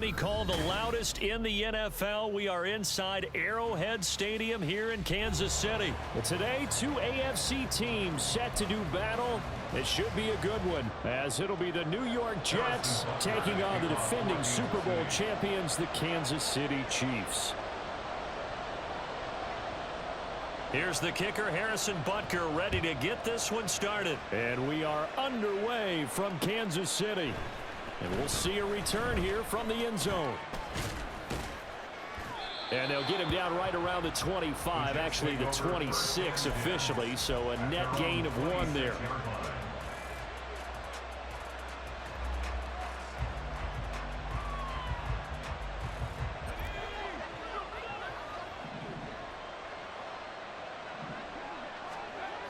many call the loudest in the NFL. We are inside Arrowhead Stadium here in Kansas City. Well, today, two AFC teams set to do battle. It should be a good one, as it'll be the New York Jets taking on the defending Super Bowl champions, the Kansas City Chiefs. Here's the kicker, Harrison Butker, ready to get this one started. And we are underway from Kansas City. And we'll see a return here from the end zone. And they'll get him down right around the 25, actually the 26 officially, so a net gain of 1 there.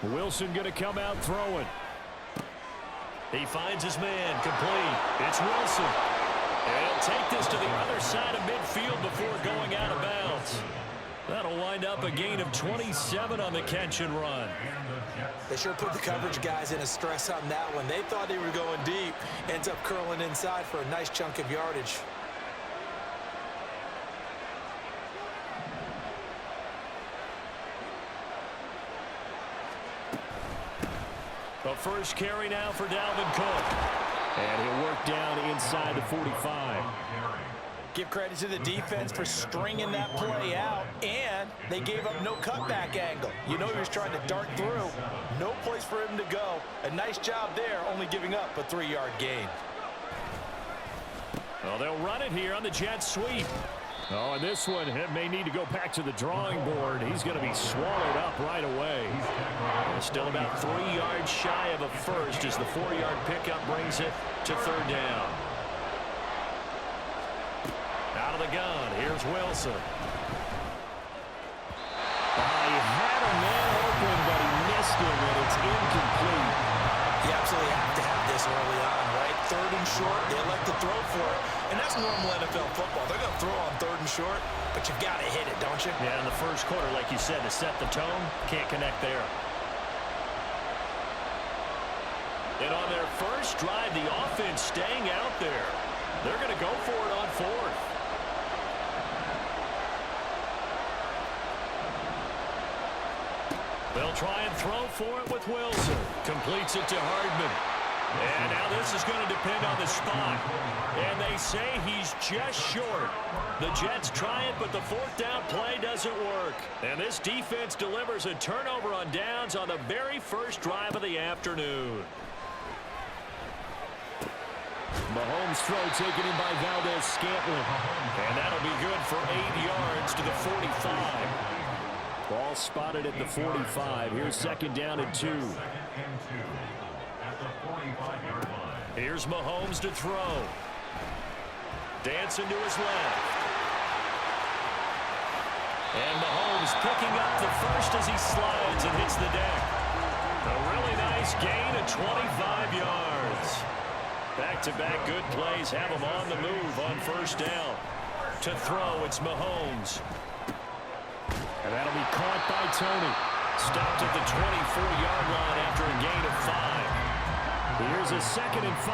Wilson going to come out throwing. He finds his man, complete. It's Wilson. And he'll take this to the other side of midfield before going out of bounds. That'll wind up a gain of 27 on the catch and run. They sure put the coverage guys in a stress on that one. They thought they were going deep. Ends up curling inside for a nice chunk of yardage. The first carry now for Dalvin Cook. And he'll work down inside the 45. Give credit to the defense for stringing that play out, and they gave up no cutback angle. You know he was trying to dart through. No place for him to go. A nice job there, only giving up a 3-yard gain. Well, they'll run it here on the jet sweep. Oh, and this one may need to go back to the drawing board. He's going to be swallowed up right away. Still about 3 yards shy of a first as the 4-yard pickup brings it to third down. Out of the gun, here's Wilson. He had a man open, but he missed him, and it's incomplete. You absolutely have to have this early on, right? 3rd and short, they elect to throw for it. And that's normal NFL football. They're going to throw on 3rd and short, but you've got to hit it, don't you? Yeah, in the first quarter, like you said, to set the tone, can't connect there. And on their first drive, the offense staying out there. They're going to go for it on 4th. They'll try and throw for it with Wilson. Completes it to Hardman. And now this is going to depend on the spot. And they say he's just short. The Jets try it, but the 4th down play doesn't work. And this defense delivers a turnover on downs on the very first drive of the afternoon. Mahomes' throw taken in by Valdez-Scantling. And that'll be good for 8 yards to the 45. Ball spotted at the 45. Here's 2nd down and 2. Here's Mahomes to throw. Dancing to his left. And Mahomes picking up the first as he slides and hits the deck. A really nice gain of 25 yards. Back-to-back good plays have him on the move on 1st down. To throw, it's Mahomes. And that'll be caught by Tony. Stopped at the 24-yard line after a gain of 5. Here's a 2nd and 5.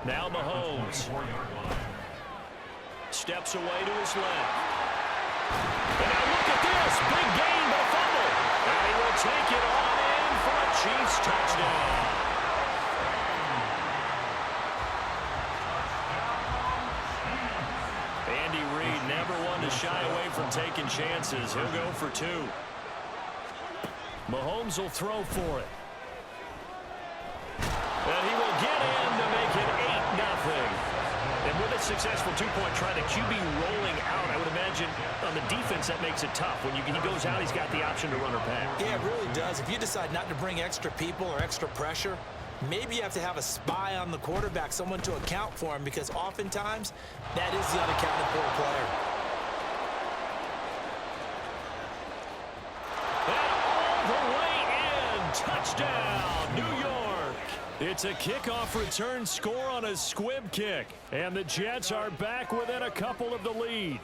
Now Mahomes. Steps away to his left. And now look at this. Big gain, but fumble. And he will take it on in for a Chiefs touchdown. Andy Reid never one to shy away from taking chances. He'll go for 2. Mahomes will throw for it. And he will get in to make it 8-0. And with a successful 2-point try, the QB rolling out, I would imagine on the defense that makes it tough. When he goes out, he's got the option to run or pass. Yeah, it really does. If you decide not to bring extra people or extra pressure, maybe you have to have a spy on the quarterback, someone to account for him, because oftentimes that is the unaccounted for player. And all the way in. Touchdown, New York. It's a kickoff return score on a squib kick. And the Jets are back within a couple of the lead.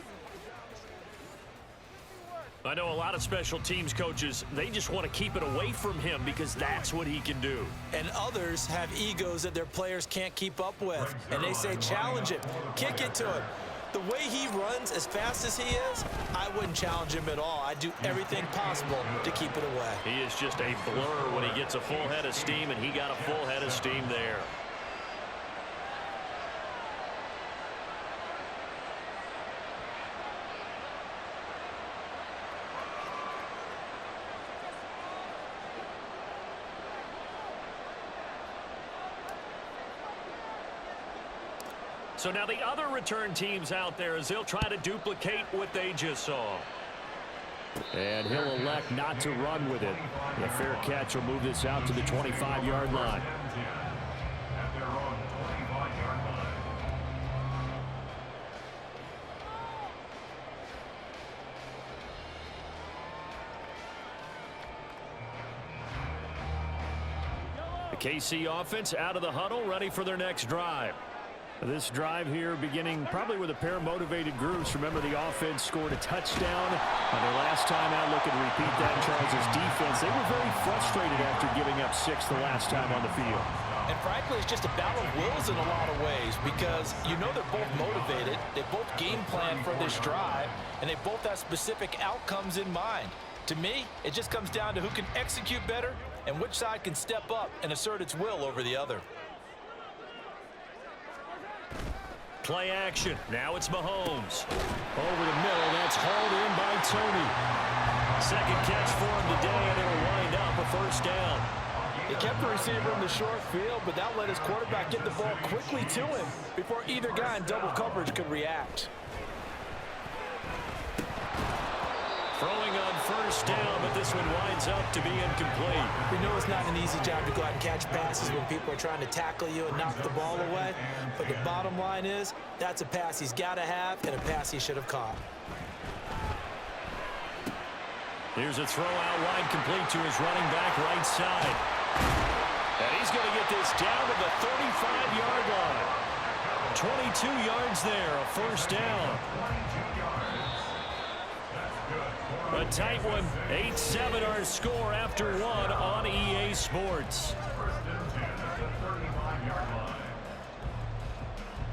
I know a lot of special teams coaches, they just want to keep it away from him because that's what he can do. And others have egos that their players can't keep up with. And they say, challenge him, kick it to him. The way he runs as fast as he is, I wouldn't challenge him at all. I'd do everything possible to keep it away. He is just a blur when he gets a full head of steam, and he got a full head of steam there. So now the other return teams out there as they'll try to duplicate what they just saw. And he'll elect not to run with it. The fair catch will move this out to the 25-yard line. The KC offense out of the huddle, ready for their next drive. This drive here beginning probably with a pair of motivated groups. Remember, the offense scored a touchdown on their last time out. Looking to repeat that in Charles' defense. They were very frustrated after giving up 6 the last time on the field. And frankly, it's just a battle of wills in a lot of ways because you know they're both motivated. They both game plan for this drive, and they both have specific outcomes in mind. To me, it just comes down to who can execute better and which side can step up and assert its will over the other. Play action. Now it's Mahomes. Over the middle, that's hauled in by Tony. Second catch for him today, and it'll wind up a first down. He kept the receiver in the short field, but that let his quarterback get the ball quickly to him before either guy in double coverage could react. Throwing on first down, but this one winds up to be incomplete. We know it's not an easy job to go out and catch passes when people are trying to tackle you and knock the ball away. But the bottom line is, that's a pass he's got to have and a pass he should have caught. Here's a throw out wide, complete to his running back right side. And he's going to get this down to the 35-yard line. 22 yards there, a first down. A tight one, 8-7 our score after one on EA Sports.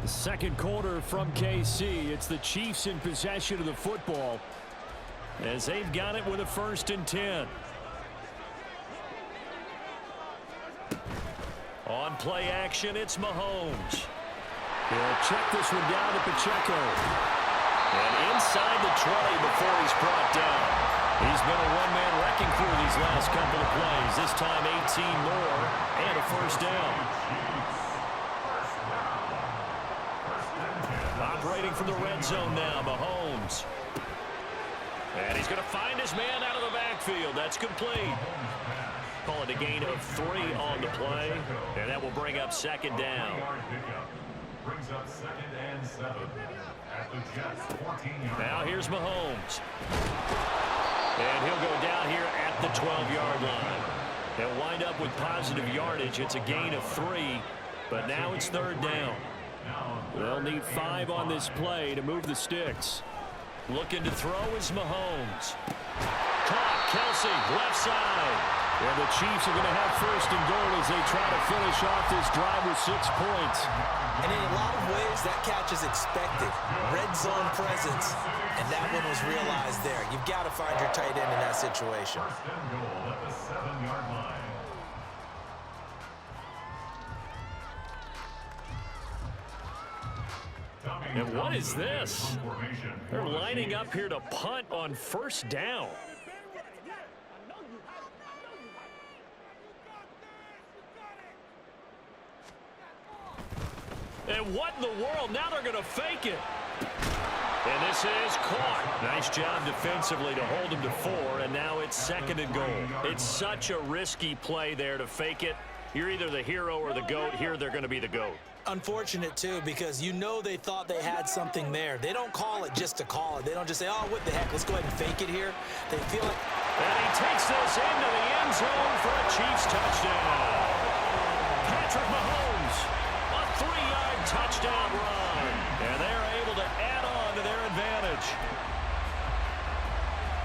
The second quarter from KC. It's the Chiefs in possession of the football as they've got it with a 1st and 10. On play action, it's Mahomes. He'll check this one down to Pacheco. And inside the 20 before he's brought down. He's been a one-man wrecking crew these last couple of plays. This time 18 more and a first down. Operating from the red zone now, Mahomes. And he's going to find his man out of the backfield. That's complete. Call it a gain of 3 on the play. And that will bring up second down. Brings up 2nd and 7 at the Jets 14-yard line. Now here's Mahomes. And he'll go down here at the 12-yard line. They'll wind up with positive yardage. It's a gain of 3, but now it's 3rd down. They'll need 5 on this play to move the sticks. Looking to throw is Mahomes. Caught, Kelsey, left side. And the Chiefs are going to have 1st and goal as they try to finish off this drive with 6 points. And in a lot of ways, that catch is expected. Red zone presence. And that one was realized there. You've got to find your tight end in that situation. 1st and goal at the 7-yard line. And what is this? They're lining up here to punt on 1st down. And what in the world? Now they're going to fake it. And this is caught. Nice job defensively to hold him to 4, and now it's 2nd and goal. It's such a risky play there to fake it. You're either the hero or the GOAT. Here they're going to be the GOAT. Unfortunate, too, because you know they thought they had something there. They don't call it just to call it. They don't just say, oh, what the heck, let's go ahead and fake it here. They feel like... And he takes this into the end zone for a Chiefs touchdown. Patrick Mahomes, a 3-yard touchdown run. And they're able to add on to their advantage.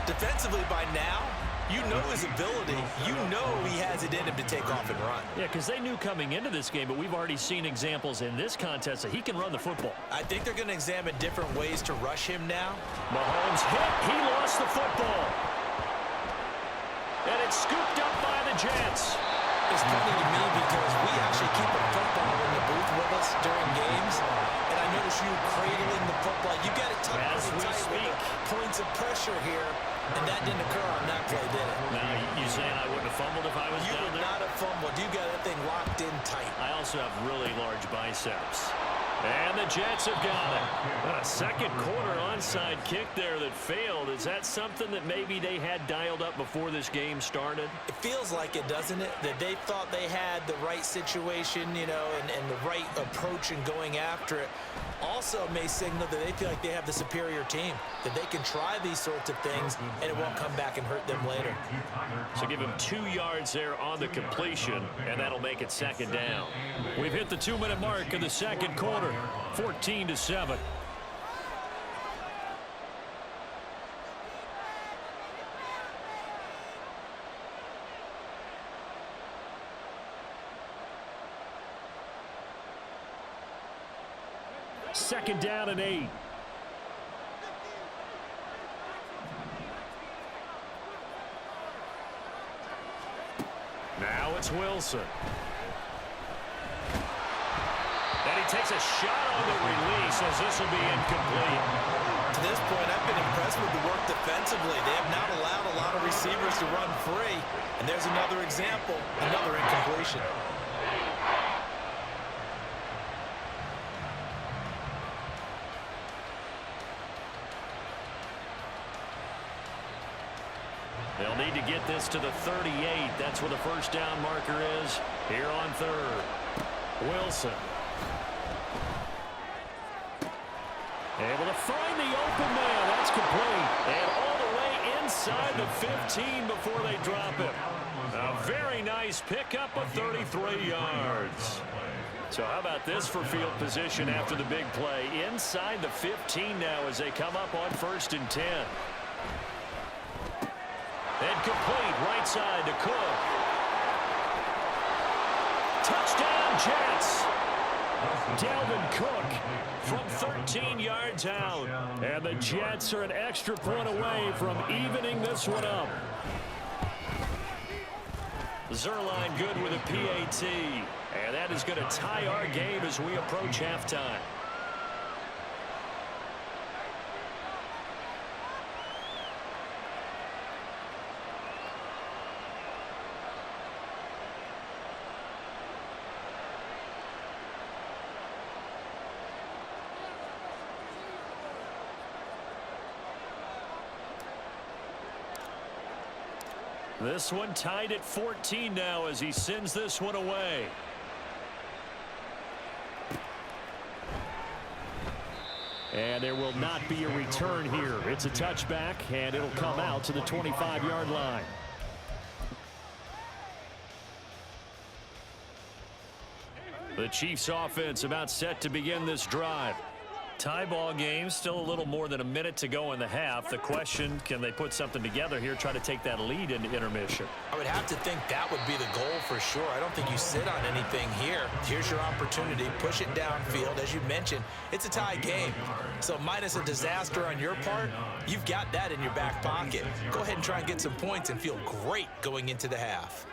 Defensively by now, you know his ability. You know he has it in him to take off and run. Yeah, because they knew coming into this game, but we've already seen examples in this contest that he can run the football. I think they're going to examine different ways to rush him now. Mahomes hit. He lost the football. And it's scooped up by the Jets. It's funny to me because we actually keep a football in the booth with us during games, and I notice you cradling the football. You got it tucked As we tight with speak. the points of pressure here, and that didn't occur on that play, did it? Now, you saying I wouldn't have fumbled if I was You down would there? not have fumbled. You got that thing locked in tight. I also have really large biceps. And the Jets have got it. A second quarter onside kick there that failed. Is that something that maybe they had dialed up before this game started? It feels like it, doesn't it? That they thought they had the right situation, you know, and the right approach in going after it. Also may signal that they feel like they have the superior team, that they can try these sorts of things and it won't come back and hurt them later. So give him 2 yards there on the completion, and that'll make it second down. We've hit the 2-minute mark of the second quarter, 14-7. Second down and 8. Now it's Wilson. And he takes a shot on the release as this will be incomplete. To this point, I've been impressed with the work defensively. They have not allowed a lot of receivers to run free. And there's another example, another incompletion. They'll need to get this to the 38. That's where the first down marker is here on third. Wilson. Able to find the open man. That's complete. And all the way inside the 15 before they drop it. A very nice pickup of 33 yards. So how about this for field position after the big play? Inside the 15 now as they come up on 1st and 10. And complete right side to Cook. Touchdown Jets. Dalvin Cook from 13 yards out. And the Jets are an extra point away from evening this one up. Zerline good with a PAT. And that is going to tie our game as we approach halftime. This one tied at 14 now as he sends this one away. And there will not be a return here. It's a touchback, and it'll come out to the 25-yard line. The Chiefs offense about set to begin this drive. Tie ball game, still a little more than a minute to go in the half. The question, can they put something together here, try to take that lead into intermission? I would have to think that would be the goal for sure. I don't think you sit on anything here. Here's your opportunity. Push it downfield. As you mentioned, it's a tie game. So minus a disaster on your part, you've got that in your back pocket. Go ahead and try and get some points and feel great going into the half.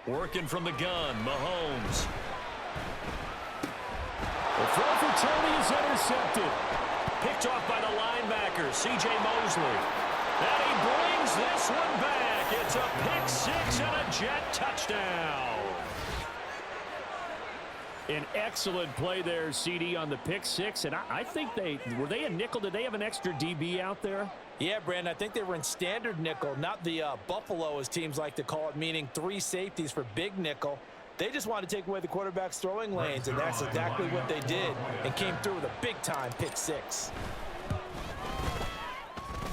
Working from the gun, Mahomes. The throw for Tony is intercepted. Picked off by the linebacker, C.J. Mosley. And he brings this one back. It's a pick six and a Jet touchdown. An excellent play there, CD, on the pick six. And I think were they a nickel? Did they have an extra DB out there? Yeah, Brandon, I think they were in standard nickel, not the Buffalo, as teams like to call it, meaning 3 safeties for big nickel. They just wanted to take away the quarterback's throwing lanes, and that's exactly what they did, and came through with a big-time pick six.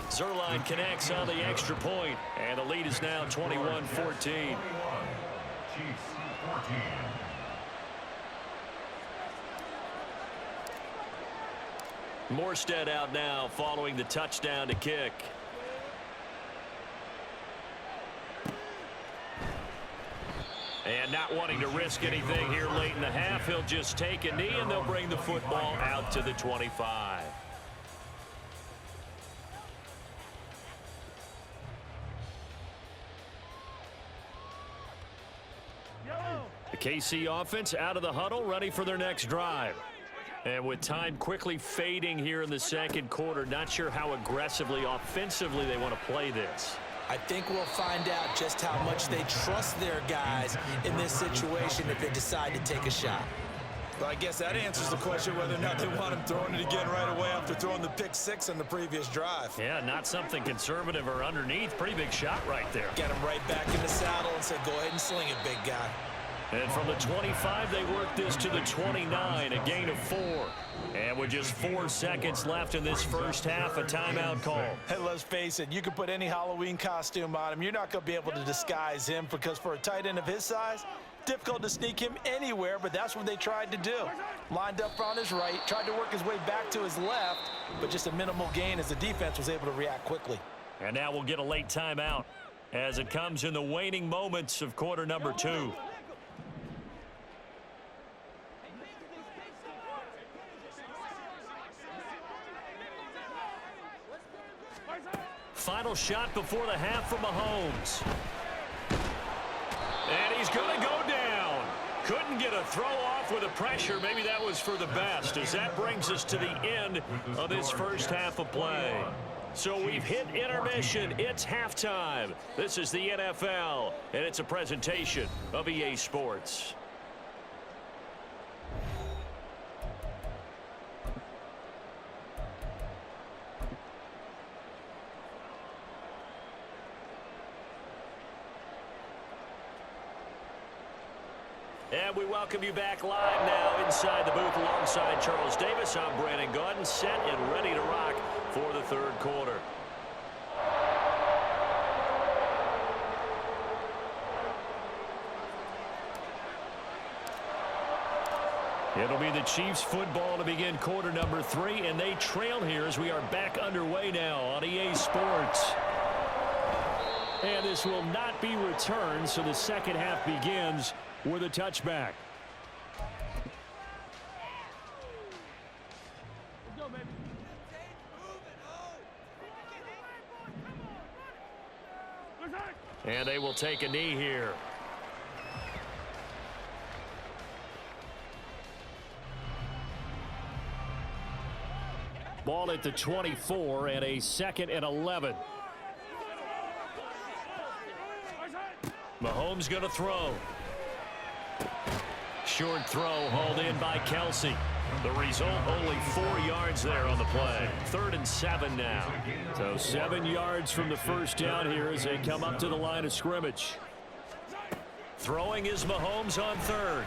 Zerline connects on the extra point, and the lead is now 21-14. Morstead out now following the touchdown to kick. And not wanting to risk anything here late in the half, he'll just take a knee and they'll bring the football out to the 25. The KC offense out of the huddle, ready for their next drive. And with time quickly fading here in the second quarter, not sure how aggressively, offensively they want to play this. I think we'll find out just how much they trust their guys in this situation if they decide to take a shot. Well, I guess that answers the question whether or not they want him throwing it again right away after throwing the pick six on the previous drive. Yeah, not something conservative or underneath. Pretty big shot right there. Get him right back in the saddle and say, go ahead and sling it, big guy. And from the 25, they work this to the 29, a gain of 4. And with just 4 seconds left in this first half, a timeout call. Hey, let's face it, you can put any Halloween costume on him. You're not going to be able to disguise him because for a tight end of his size, difficult to sneak him anywhere, but that's what they tried to do. Lined up on his right, tried to work his way back to his left, but just a minimal gain as the defense was able to react quickly. And now we'll get a late timeout as it comes in the waning moments of quarter number 2. Final shot before the half from Mahomes. And he's going to go down. Couldn't get a throw off with the pressure. Maybe that was for the best, as that brings us to the end of this first half of play. So we've hit intermission. It's halftime. This is the NFL, and it's a presentation of EA Sports. And we welcome you back live now inside the booth alongside Charles Davis. I'm Brandon Gaudin, set and ready to rock for the third quarter. It'll be the Chiefs football to begin quarter number 3, and they trail here as we are back underway now on EA Sports. And this will not be returned, so the second half begins with a touchback. And they will take a knee here. Ball at the 24 and a 2nd and 11. Mahomes going to throw. Short throw hauled in by Kelsey. The result, only 4 yards there on the play. 3rd and 7 now. So 7 yards from the first down here as they come up to the line of scrimmage. Throwing is Mahomes on 3rd.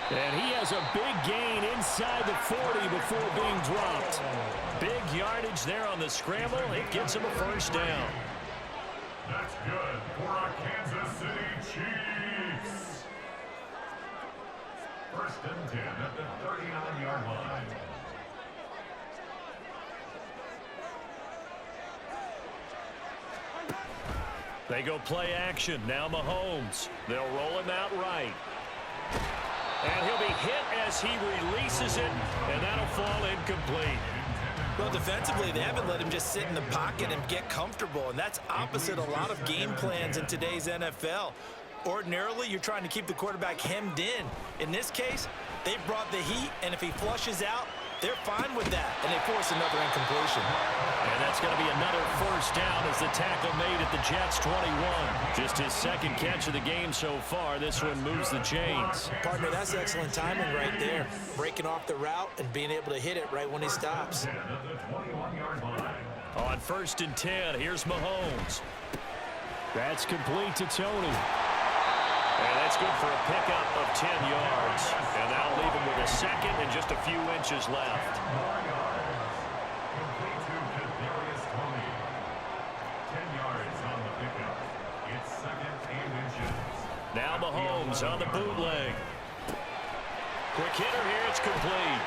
And he has a big gain inside the 40 before being dropped. Big yardage there on the scramble. It gets him a first down. That's good for our Kansas City Chiefs. 1st and 10 at the 39-yard line. They go play action. Now Mahomes. They'll roll him out right. And he'll be hit as he releases it, and that'll fall incomplete. Well, defensively, they haven't let him just sit in the pocket and get comfortable, and that's opposite a lot of game plans in today's NFL. Ordinarily, you're trying to keep the quarterback hemmed in. In this case, they brought the heat, and if he flushes out, they're fine with that, and they force another incompletion. And that's going to be another first down as the tackle made at the Jets' 21. Just his 2nd catch of the game so far. This one moves the chains. Partner, that's excellent timing right there. Breaking off the route and being able to hit it right when he stops. On 1st and 10, here's Mahomes. That's complete to Tony. And that's good for a pickup of 10 yards. And that'll leave him with a 2nd and just a few inches left. It's 2nd and inches. Now Mahomes on the bootleg. Quick hitter here. It's complete.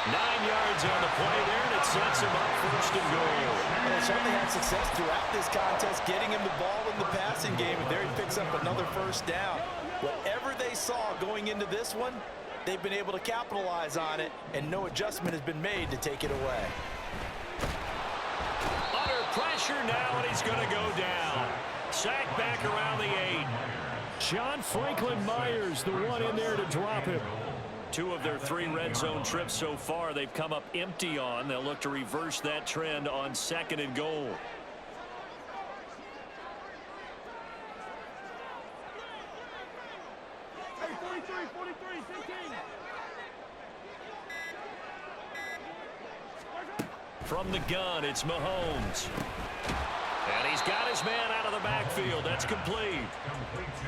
9 yards on the play there, and it sets him up first and goal. And they certainly had success throughout this contest, getting him the ball in the passing game, and there he picks up another first down. Whatever they saw going into this one, they've been able to capitalize on it, and no adjustment has been made to take it away. Under pressure now, and he's going to go down. Sacked back around the 8. John Franklin Myers, the one in there to drop him. 2 of their 3 red zone trips so far, they've come up empty on. They'll look to reverse that trend on 2nd and goal. Hey, 43, 15. From the gun, it's Mahomes. And he's got his man out of the backfield. That's complete.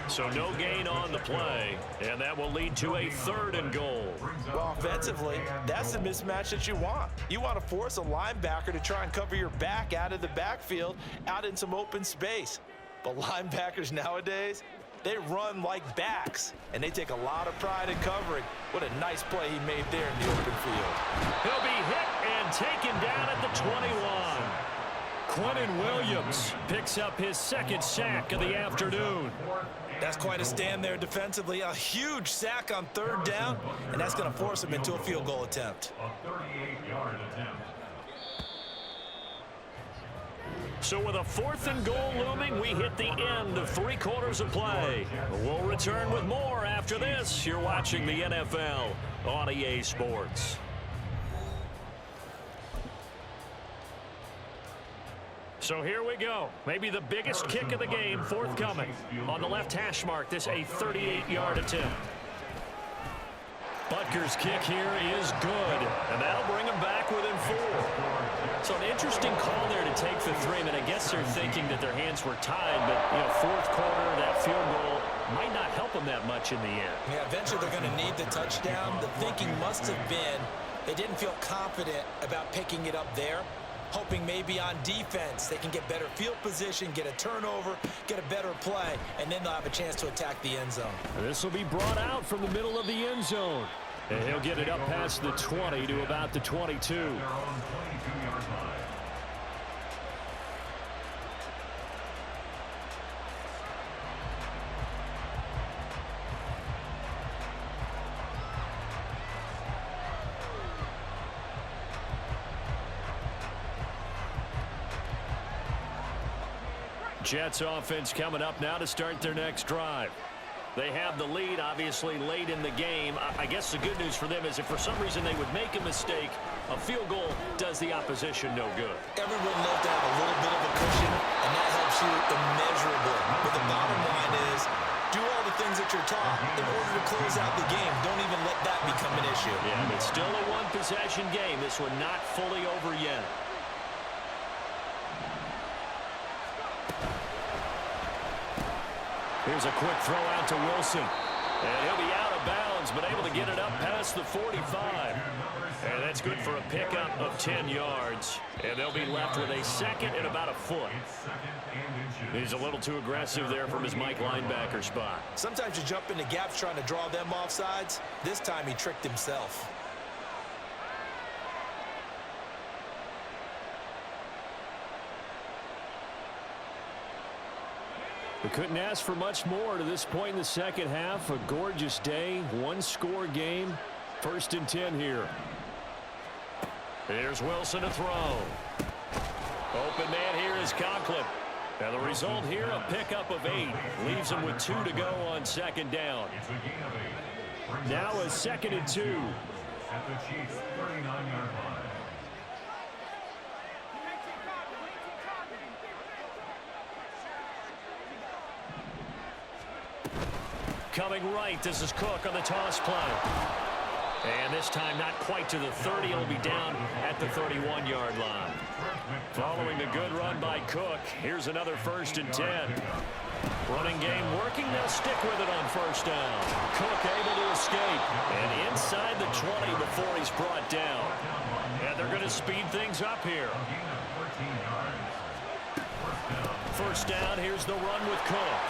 So no gain on the play. And that will lead to a 3rd and goal. Well, offensively, that's the mismatch that you want. You want to force a linebacker to try and cover your back out of the backfield, out in some open space. But linebackers nowadays, they run like backs, and they take a lot of pride in covering. What a nice play he made there in the open field. He'll be hit and taken down at the 21. Quentin Williams picks up his 2nd sack of the afternoon. That's quite a stand there defensively. A huge sack on 3rd down, and that's going to force him into a field goal attempt. A 38-yard attempt. So with a 4th and goal looming, we hit the end of 3 quarters of play. We'll return with more after this. You're watching the NFL on EA Sports. So here we go. Maybe the biggest kick of the game forthcoming. On the left hash mark, this a 38-yard attempt. Butker's kick here is good, and that'll bring him back within 4. So an interesting call there to take for 3. I mean, I guess they're thinking that their hands were tied, but, 4th quarter, that field goal might not help them that much in the end. Yeah, eventually they're going to need the touchdown. The thinking must have been they didn't feel confident about picking it up there, hoping maybe on defense they can get better field position, get a turnover, get a better play, and then they'll have a chance to attack the end zone. This will be brought out from the middle of the end zone. And he'll get it up past the 20 to about the 22. Their own 22-yard line. Jets offense coming up now to start their next drive. They have the lead, obviously, late in the game. I guess the good news for them is if for some reason they would make a mistake, a field goal does the opposition no good. Everyone loves to have a little bit of a cushion, and that helps you immeasurably. But the bottom line is, do all the things that you're taught in order to close out the game. Don't even let that become an issue. Yeah, but still a 1-possession game. This one not fully over yet. Here's a quick throw out to Wilson. And he'll be out of bounds, but able to get it up past the 45. And that's good for a pickup of 10 yards. And they'll be left with a 2nd and about a foot. He's a little too aggressive there from his Mike linebacker spot. Sometimes you jump into gaps trying to draw them off sides. This time he tricked himself. We couldn't ask for much more to this point in the second half. A gorgeous day, 1-score game. 1st and 10 here. Here's Wilson to throw. Open man here is Conklin. And the result here, a pickup of 8. Leaves him with 2 to go on 2nd down. It's a gain of 8. Brings Now up a 2nd and 2. at the Chiefs' 39-yard line. Coming right, this is Cook on the toss play. And this time not quite to the 30. He'll be down at the 31-yard line. Following the good run by Cook, here's another 1st and 10. Running game working. They'll stick with it on 1st down. Cook able to escape. And inside the 20 before he's brought down. And they're going to speed things up here. 1st down, here's the run with Cook.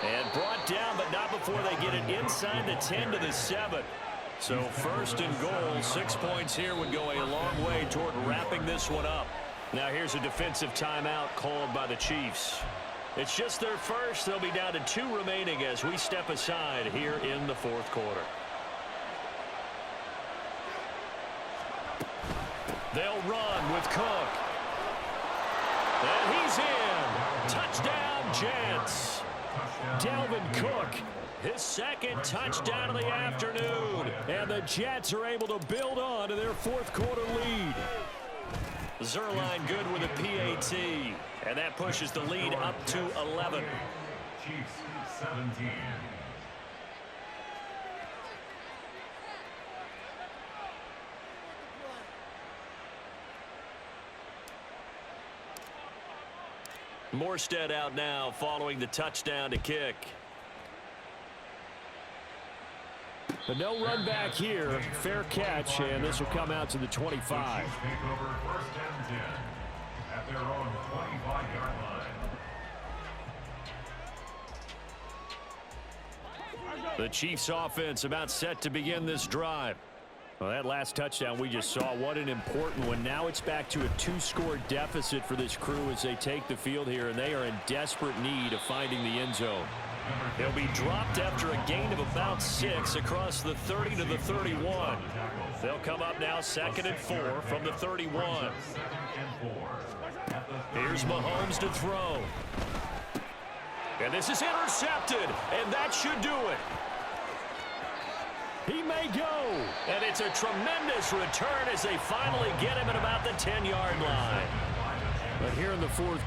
And brought down, but not before they get it inside the 10 to the 7. So first and goal, 6 points here would go a long way toward wrapping this one up. Now here's a defensive timeout called by the Chiefs. It's just their first. They'll be down to 2 remaining as we step aside here in the fourth quarter. They'll run with Cook. And he's in. Touchdown, Jets. Dalvin Cook, his second touchdown of the afternoon. And the Jets are able to build on to their fourth quarter lead. Zerline good with a PAT. And that pushes the lead up to 11. Chiefs 17. Morstead out now following the touchdown to kick. But no run back here. Fair catch, and this will come out to the 25. Chiefs take over first and 10 at their own 25-yard line. The Chiefs offense about set to begin this drive. Well, that last touchdown we just saw, what an important one. Now it's back to a 2-score deficit for this crew as they take the field here, and they are in desperate need of finding the end zone. They'll be dropped after a gain of about 6 across the 30 to the 31. They'll come up now 2nd and 4 from the 31. Here's Mahomes to throw. And this is intercepted, and that should do it. He may go. And it's a tremendous return as they finally get him at about the 10-yard line. But here in the fourth